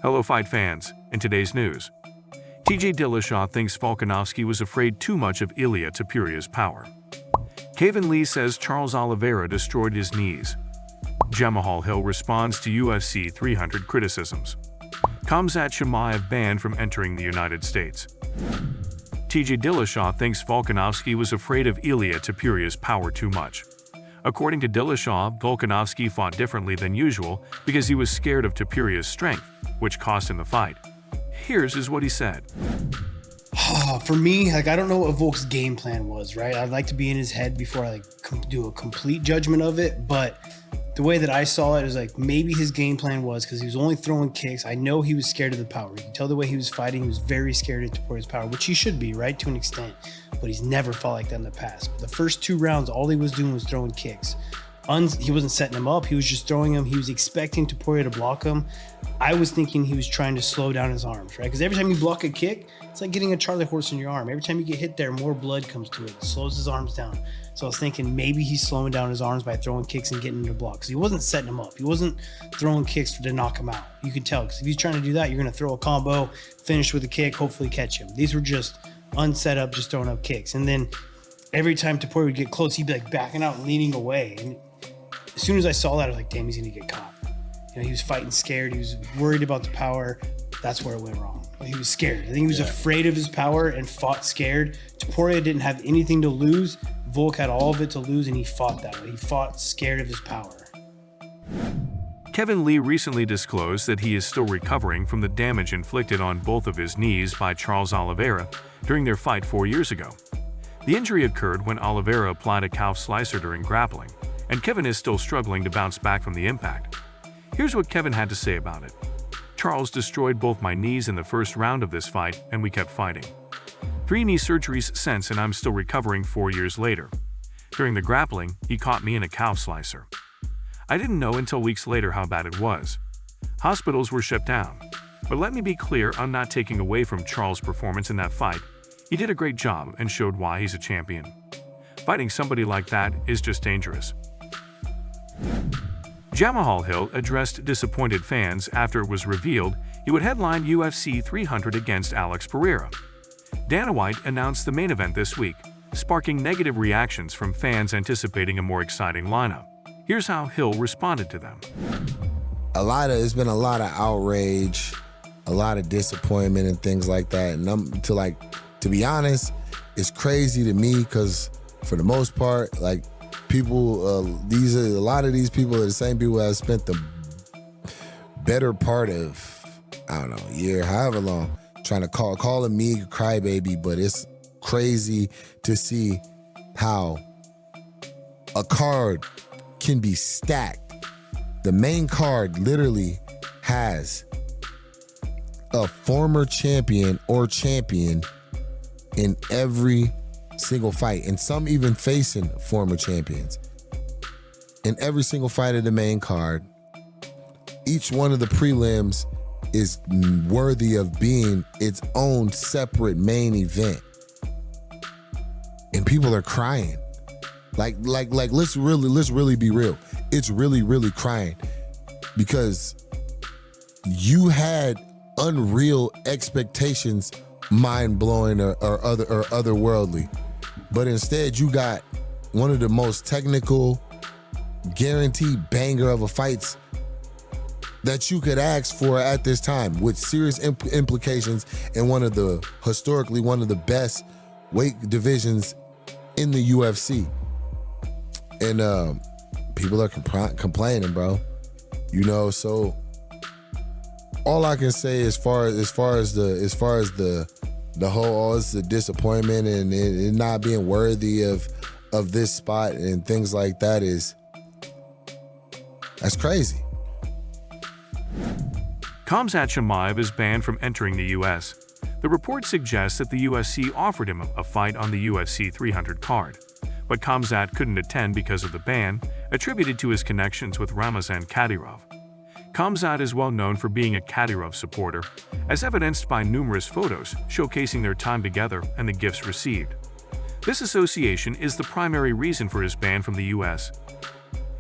Hello fight fans, in today's news, TJ Dillashaw thinks Volkanovski was afraid too much of Ilia Topuria's power. Kevin Lee says Charles Oliveira destroyed his knees. Jamahal Hill responds to UFC 300 criticisms. Khamzat Chimaev banned from entering the United States. TJ Dillashaw thinks Volkanovski was afraid of Ilia Topuria's power too much. According to Dillashaw, Volkanovski fought differently than usual because he was scared of Topuria's strength, which cost him the fight. Here's what he said. For me, I don't know what Volk's game plan was, right? I'd like to be in his head before I do a complete judgment of it, but the way that I saw it is maybe his game plan was because he was only throwing kicks. I know he was scared of the power. You can tell the way he was fighting, he was very scared of Topuria's power, which he should be, right, to an extent, but he's never fought like that in the past. But the first 2 rounds, all he was doing was throwing kicks. He wasn't setting him up, he was just throwing him. He was expecting Topuria to block him. I was thinking he was trying to slow down his arms, right? Because every time you block a kick, it's like getting a Charlie horse in your arm. Every time you get hit there, more blood comes to it. It slows his arms down. So I was thinking maybe he's slowing down his arms by throwing kicks and getting into blocks. He wasn't setting him up. He wasn't throwing kicks to knock him out. You can tell, because if he's trying to do that, you're going to throw a combo, finish with a kick, hopefully catch him. These were just unset up, just throwing up kicks. And then every time Topuria would get close, he'd be backing out and leaning away. And as soon as I saw that, I was like, damn, he's going to get caught. He was fighting scared. He was worried about the power. That's where it went wrong. He was scared. I think he was afraid of his power and fought scared. Topuria didn't have anything to lose. Volk had all of it to lose, and he fought that way. He fought scared of his power. Kevin Lee recently disclosed that he is still recovering from the damage inflicted on both of his knees by Charles Oliveira during their fight 4 years ago. The injury occurred when Oliveira applied a calf slicer during grappling, and Kevin is still struggling to bounce back from the impact. Here's what Kevin had to say about it. Charles destroyed both my knees in the first round of this fight, and we kept fighting. 3 knee surgeries since, and I'm still recovering 4 years later. During the grappling, he caught me in a calf slicer. I didn't know until weeks later how bad it was. Hospitals were shut down. But let me be clear, I'm not taking away from Charles' performance in that fight. He did a great job and showed why he's a champion. Fighting somebody like that is just dangerous. Jamahal Hill addressed disappointed fans after it was revealed he would headline UFC 300 against Alex Pereira. Dana White announced the main event this week, sparking negative reactions from fans anticipating a more exciting lineup. Here's how Hill responded to them. It's been a lot of outrage, a lot of disappointment and things like that. And to be honest, it's crazy to me because for the most part, people, a lot of these people are the same people that have spent the better part of, a year, however long, trying to calling me a crybaby, but it's crazy to see how a card can be stacked. The main card literally has a former champion or champion in every single fight, and some even facing former champions. In every single fight of the main card, each one of the prelims is worthy of being its own separate main event. And people are crying. Let's really be real. It's really crying because you had unreal expectations, mind-blowing or otherworldly. But instead, you got one of the most technical, guaranteed banger of a fights that you could ask for at this time, with serious implications in historically one of the best weight divisions in the UFC. And people are complaining, bro. So all I can say as far as the whole, it's a disappointment and it not being worthy of this spot and things like that that's crazy. Khamzat Chimaev is banned from entering the U.S. The report suggests that the UFC offered him a fight on the UFC 300 card, but Khamzat couldn't attend because of the ban, attributed to his connections with Ramazan Kadyrov. Khamzat is well known for being a Kadyrov supporter, as evidenced by numerous photos showcasing their time together and the gifts received. This association is the primary reason for his ban from the U.S.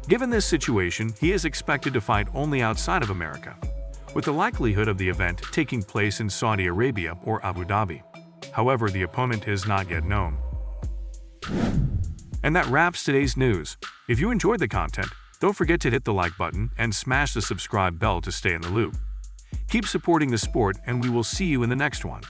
Given this situation, he is expected to fight only outside of America. with the likelihood of the event taking place in Saudi Arabia or Abu Dhabi. However, the opponent is not yet known. And that wraps today's news. If you enjoyed the content, don't forget to hit the like button and smash the subscribe bell to stay in the loop. Keep supporting the sport, and we will see you in the next one.